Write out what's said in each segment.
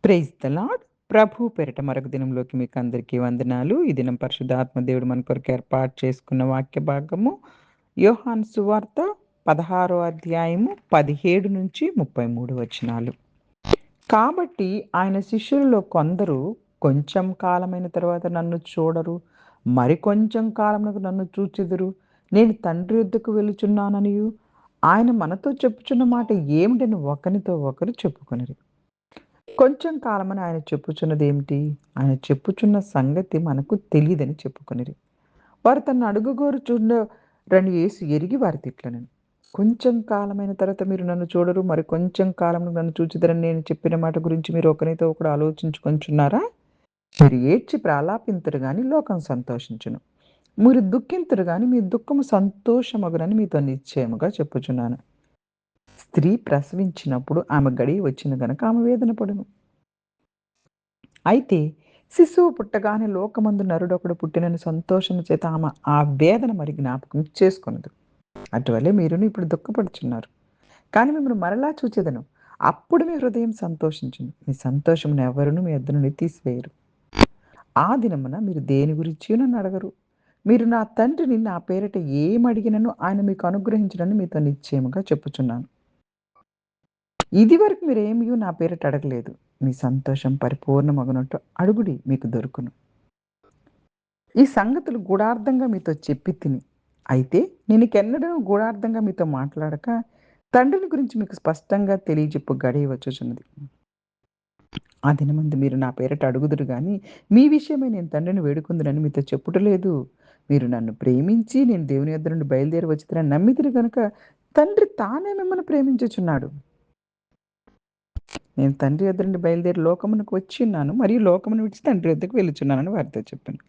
Praise the lord. ప్రభు పేరిట మరొక దినంలోకి మీకందరికీ వందనాలు. ఈ దినం పరిశుద్ధాత్మ దేవుడు మన కొరకు ఏర్పాటు చేసుకున్న వాక్య భాగము యోహాను సువార్త 16వ అధ్యాయము 17-33 వచనాలు. కాబట్టి ఆయన శిష్యులలో కొందరు కొంచెం కాలమైన తర్వాత నన్ను చూడరు, మరికొంచెం కాలమునకు నన్ను చూచెదరు, నేను తండ్రి యొద్దకు వెళుచున్నాననియు ఆయన మనతో చెప్పుచున్న మాట ఏమిటని ఒకనితో ఒకరు చెప్పుకొనిరి. కొంచెం కాలమని ఆయన చెప్పుచున్నదేమిటి? ఆయన చెప్పుచున్న సంగతి మనకు తెలీదని చెప్పుకొనిరి. వారు తనను అడుగుగోరుచున్నారని యేసు ఎరిగి వారితో ఇట్లనెను. కొంచెం కాలమైన తర్వాత మీరు నన్ను చూడరు, మరి కొంచెం కాలమున నన్ను చూచుదురని నేను చెప్పిన మాట గురించి మీరు ఒకనితో ఒకడు ఆలోచించుకొనుచున్నారా? మీరు ఏడ్చి ప్రలాపింతురు గాని లోకం సంతోషించును. మీరు దుఃఖింతురు గాని మీ దుఃఖము సంతోషమగునని మీతో నిశ్చయముగా చెప్పుచున్నాను. స్త్రీ ప్రసవించినప్పుడు ఆమె గడియ వచ్చిన గనక ఆమె వేదన పడును. అయితే శిశువు పుట్టగానే లోకమందు నరుడొకడు పుట్టినని సంతోషము చేత ఆమె ఆ వేదన మరి జ్ఞాపకం చేసుకొనదు. అటువలే మీరును ఇప్పుడు దుఃఖపడుచున్నారు. కానీ మిమ్మల్ని మరలా చూచెదను. అప్పుడు మీ హృదయం సంతోషించును. మీ సంతోషమును ఎవరును మీ యొద్ద నుండి తీసివేయరు. ఆ దినమున మీరు దేని గురించి నన్ను అడగరు. మీరు నా తండ్రిని నా పేరిట ఏమడిగినను ఆయన మీకు అనుగ్రహించునని మీతో నిశ్చయముగా చెప్పుచున్నాను. ఇదివరకు మీరేమియూ నా పేరిట అడగలేదు. మీ సంతోషం పరిపూర్ణమగునట్టు అడుగుడి మీకు దొరుకును. ఈ సంగతులు గూఢార్థంగా మీతో చెప్పి తిని. అయితే నేనికెన్నడూ గూఢార్థంగా మీతో మాట్లాడక తండ్రిని గురించి మీకు స్పష్టంగా తెలియజెప్పు గడియ వచ్చుచున్నది. ఆ దినమందు మీరు నా పేరిట అడుగుదురు గాని మీ విషయమై నేను తండ్రిని వేడుకుందునని మీతో చెప్పుటలేదు. మీరు నన్ను ప్రేమించి నేను దేవుని యొద్ద నుండి బయలుదేరి వచ్చితినని నమ్మితిరి గనుక తండ్రి తానే మిమ్మల్ని ప్రేమించుచున్నాడు. నేను తండ్రి యొద్ద నుండి బయలుదేరి లోకమునకు వచ్చియున్నాను. మరియు లోకమును విడిచి తండ్రి యొద్దకు వెళ్ళుచున్నానని వారితో చెప్పాను.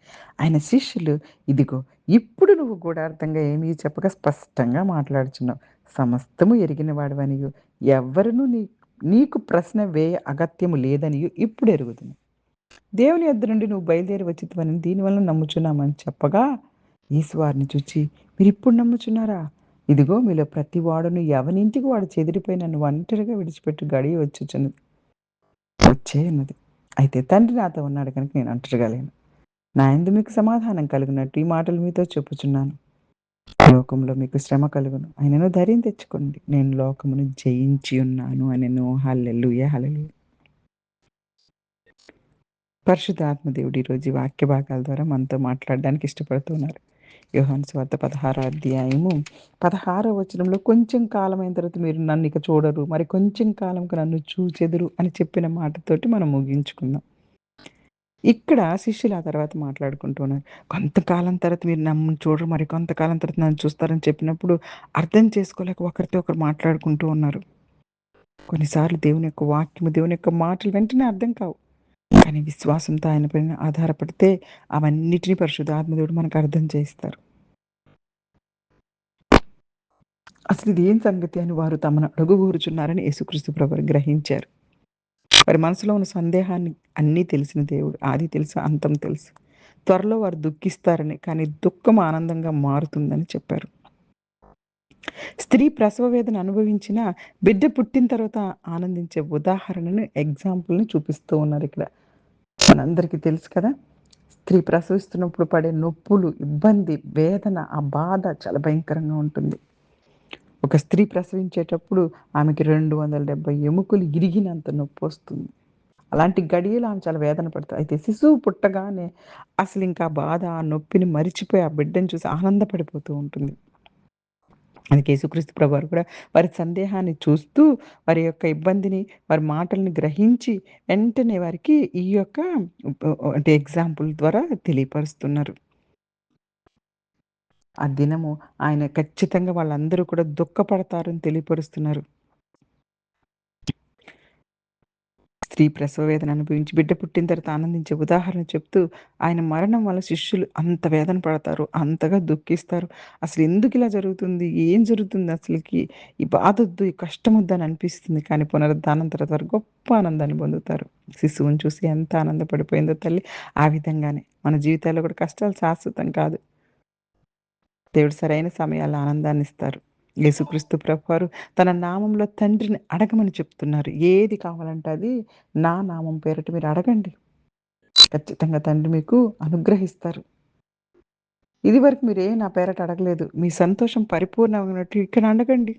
ఆయన శిష్యులు, ఇదిగో ఇప్పుడు నువ్వు గూఢార్థంగా ఏమీ చెప్పక స్పష్టంగా మాట్లాడుచున్నావు. సమస్తము ఎరిగిన వాడివనియు ఎవ్వరునూ నీకు ప్రశ్న వేయ అగత్యము లేదనియు ఇప్పుడు ఎరుగుదును. దేవుని యొద్ద నుండి నువ్వు బయలుదేరి వచ్చితివని దీనివల్ల నమ్ముచున్నామని చెప్పగా యేసు వారిని చూచి, మీరిప్పుడు నమ్ముచున్నారా? ఇదిగో మీలో ప్రతి వాడును ఎవనింటికి వాడు చెదిరిపోయి నన్ను ఒంటరిగా విడిచిపెట్టి గడియ వచ్చేయున్నది. అయితే తండ్రి నాతో ఉన్నాడు కనుక నేను ఒంటరిగా లేను. నా యందు మీకు సమాధానం కలుగునట్టు ఈ మాటలు మీతో చెప్పుచున్నాను. లోకంలో మీకు శ్రమ కలుగును. అయినను ధైర్యం తెచ్చుకోండి. నేను లోకమును జయించి ఉన్నాను అనెను. హల్లెలూయా! హల్లెలూయా! పరిశుద్ధాత్మ దేవుడు ఈరోజు ఈ వాక్య భాగాల ద్వారా మనతో మాట్లాడడానికి ఇష్టపడుతున్నారు. యోహాను సువార్త 16వ అధ్యాయము 16వ వచనంలో కొంచెం కాలమైన తర్వాత మీరు నన్ను ఇక చూడరు, మరి కొంచెం కాలంకి నన్ను చూచెదరు అని చెప్పిన మాటతోటి మనం ముగించుకుందాం. ఇక్కడ శిష్యులు ఆ తర్వాత మాట్లాడుకుంటున్నారు. కొంతకాలం తర్వాత మీరు నన్ను చూడరు, మరి కొంతకాలం తర్వాత నన్ను చూస్తారని చెప్పినప్పుడు అర్థం చేసుకోలేక ఒకరితో ఒకరు మాట్లాడుకుంటూ ఉన్నారు. కొన్నిసార్లు దేవుని యొక్క వాక్యము, దేవుని యొక్క మాటలు వెంటనే అర్థం కావు. కానీ విశ్వాసంతో ఆయన పైన ఆధారపడితే అవన్నిటిని పరిశుద్ధాత్మ దేవుడు మనకు అర్థం చేయిస్తారు. అసలు ఇది ఏం సంగతి అని వారు తమను అడుగుగోరుచున్నారని యేసుక్రీస్తు ప్రభువు గ్రహించారు. వారి మనసులో ఉన్న సందేహాన్ని అన్నీ తెలిసిన దేవుడు. ఆది తెలుసు, అంతం తెలుసు. త్వరలో వారు దుఃఖిస్తారని, కానీ దుఃఖం ఆనందంగా మారుతుందని చెప్పారు. స్త్రీ ప్రసవ వేదన అనుభవించిన బిడ్డ పుట్టిన తర్వాత ఆనందించే ఉదాహరణను, ఎగ్జాంపుల్‌ని చూపిస్తూ ఉన్నారు ఇక్కడ. మనందరికీ తెలుసు కదా! స్త్రీ ప్రసవిస్తున్నప్పుడు పడే నొప్పులు, ఇబ్బంది, వేదన, ఆ బాధ చాలా భయంకరంగా ఉంటుంది. ఒక స్త్రీ ప్రసవించేటప్పుడు ఆమెకి 270 ఎముకలు ఇరిగినంత నొప్పొస్తుంది. అలాంటి గడియలు ఆమె చాలా వేదన పడతది. అయితే శిశువు పుట్టగానే అసలింకా బాధ, ఆ నొప్పిని మరిచిపోయి ఆ బిడ్డని చూసి ఆనందపడిపోతూ ఉంటుంది. అందుకే యేసుక్రీస్తు ప్రభువారు కూడా వారి సందేహాన్ని చూస్తూ, వారి యొక్క ఇబ్బందిని, వారి మాటల్ని గ్రహించి వెంటనే వారికి ఈ యొక్క అంటే ఎగ్జాంపుల్ ద్వారా తెలియపరుస్తున్నారు. ఆ దినము ఆయన ఖచ్చితంగా వాళ్ళందరూ కూడా దుఃఖపడతారని తెలియపరుస్తున్నారు. స్త్రీ ప్రసవ వేదన అనుభవించి బిడ్డ పుట్టిన తర్వాత ఆనందించే ఉదాహరణ చెప్తూ, ఆయన మరణం వల్ల శిష్యులు అంత వేదన పడతారు, అంతగా దుఃఖిస్తారు. అసలెందుకిలా జరుగుతుంది? ఏం జరుగుతుంది అసలకి? ఈ బాధొద్దు, ఈ కష్టమొద్దు అని అనిపిస్తుంది. కానీ పునరుద్ధానం తర్వాత వారు గొప్ప ఆనందాన్ని పొందుతారు. శిశువుని చూసి ఎంత ఆనందపడిపోయిందో తల్లి, ఆ విధంగానే మన జీవితాల్లో కూడా కష్టాలు శాశ్వతం కాదు. దేవుడు సరైన సమయాల్లో ఆనందాన్నిస్తారు. యేసుక్రీస్తు ప్రభువారు తన నామంలో తండ్రిని అడగమని చెప్తున్నారు. ఏది కావాలంటే అది నా నామం పేరిట మీరు అడగండి. ఖచ్చితంగా తండ్రి మీకు అనుగ్రహిస్తారు. ఇదివరకు మీరేం నా పేరట అడగలేదు. మీ సంతోషం పరిపూర్ణమైనట్టు ఇక్కడ అడగండి.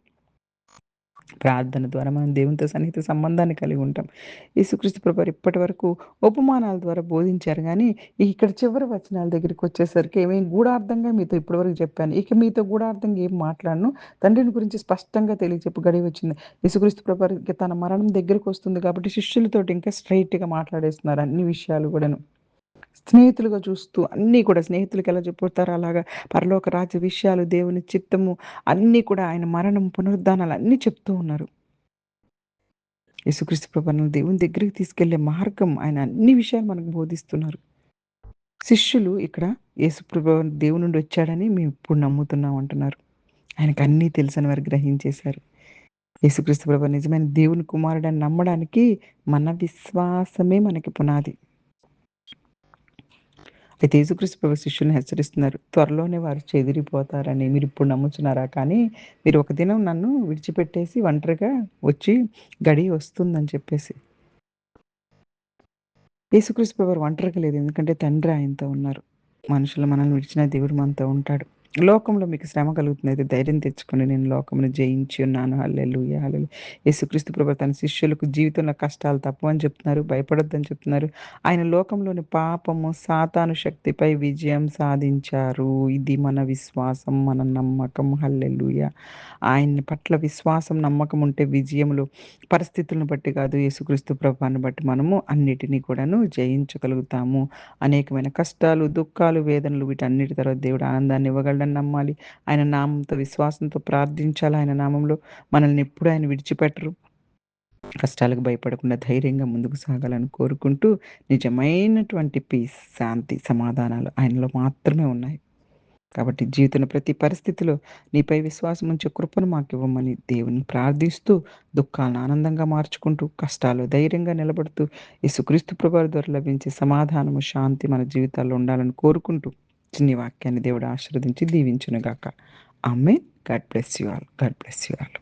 ప్రార్థన ద్వారా మనం దేవునితో సన్నిహిత సంబంధాన్ని కలిగి ఉంటాం. యేసుక్రీస్తు ప్రభువారు ఇప్పటివరకు ఉపమానాల ద్వారా బోధించారు గానీ, ఇక్కడ చివరి వచనాల దగ్గరికొచ్చేసరికి గూఢార్థంగా మీతో ఇప్పటివరకు చెప్పాను. ఇక మీతో గూఢార్థంగా ఏం మాట్లాడను. తండ్రిని గురించి స్పష్టంగా తెలియచెప్పు గడియొచ్చింది. యేసుక్రీస్తు ప్రభువారు ఇక తన మరణం దగ్గరకొస్తుంది కాబట్టి శిష్యులతోటి ఇంకా స్ట్రెయిట్‌గా మాట్లాడేస్తున్నారు అన్ని విషయాలు గూడాను. స్నేహితులుగా చూస్తూ అన్నీ కూడా స్నేహితులకెలా చెప్పుతారో అలాగా పరలోక రాజ్య విషయాలు, దేవుని చిత్తము అన్నీ కూడా ఆయన మరణం, పునరుద్ధానాలు అన్నీ చెప్తూ ఉన్నారు. యేసుక్రీస్తు ప్రభు మనల్ని దేవుని దగ్గరికి తీసుకెళ్ళే మార్గం ఆయన అన్ని విషయాలు మనకు బోధిస్తున్నారు. శిష్యులు ఇక్కడ యేసుప్రభు దేవుని నుండి వచ్చాడని మేము ఇప్పుడు నమ్ముతున్నాం అంటున్నారు. ఆయనకు అన్నీ తెలుసని వారు గ్రహించేశారు. యేసుక్రీస్తు ప్రభు నిజమైన దేవుని కుమారుడని నమ్మడానికి మన విశ్వాసమే మనకి పునాది. అయితే యేసుక్రీస్తు ప్రభు శిష్యుల్ని హెచ్చరిస్తున్నారు. త్వరలోనే వారు చెదిరిపోతారని మీరిప్పుడు నమ్ముచున్నారా? కానీ మీరు ఒక దినం నన్ను విడిచిపెట్టేసి ఒంటరిగా వచ్చి గడియ వస్తుందని చెప్పేసి. యేసుక్రీస్తు ప్రభువారు ఒంటరిగా లేదు. ఎందుకంటే తండ్రి ఆయనతో ఉన్నారు. మనుషులు మనల్ని విడిచినా దేవుడు మనతో ఉంటాడు. లోకంలో మీకు శ్రమ కలుగుతుందయితే ధైర్యం తెచ్చుకోండి. నేను లోకమును జయించి ఉన్నాను. హల్లెలూయా! హల్లెలూయా! యేసుక్రీస్తు ప్రభువు తన శిష్యులకు జీవితంలో కష్టాలు తప్పవని చెప్తున్నారు. భయపడొద్దని చెప్తున్నారు. ఆయన లోకంలోని పాపము, సాతాను శక్తిపై విజయం సాధించారు. ఇది మన విశ్వాసం, మన నమ్మకం. హల్లెలూయా! ఆయన పట్ల విశ్వాసం, నమ్మకం ఉంటే విజయములు పరిస్థితులను బట్టి కాదు, యేసుక్రీస్తు ప్రభువాన్ని బట్టి మనము అన్నిటిని కూడాను జయించగలుగుతాము. అనేకమైన కష్టాలు, దుఃఖాలు, వేదనలు వీటన్నిటి తర్వాత దేవుడు ఆనందాన్ని ఇవ్వగలడని నమ్మాలి. ఆయన నామంతో విశ్వాసంతో ప్రార్థించాలి. ఆయన నామంలో మనల్ని ఎప్పుడు ఆయన విడిచిపెట్టరు. కష్టాలకు భయపడకుండా ధైర్యంగా ముందుకు సాగాలని కోరుకుంటూ నిజమైనటువంటి పీస్, శాంతి, సమాధానాలు ఆయనలో మాత్రమే ఉన్నాయి. కాబట్టి జీవితంలో ప్రతి పరిస్థితిలో నీపై విశ్వాసం ఉంచే కృపను మాకివ్వమని దేవుని ప్రార్థిస్తూ, దుఃఖాలను ఆనందంగా మార్చుకుంటూ, కష్టాల్లో ధైర్యంగా నిలబడుతూ, యేసుక్రీస్తు ప్రభువారి ద్వారా లభించే సమాధానము, శాంతి మన జీవితాల్లో ఉండాలని కోరుకుంటూ, చిన్ని వాక్యాన్ని దేవుడు ఆశీర్వదించి దీవించునుగాక. ఆమేన్. God bless you all. God bless you all.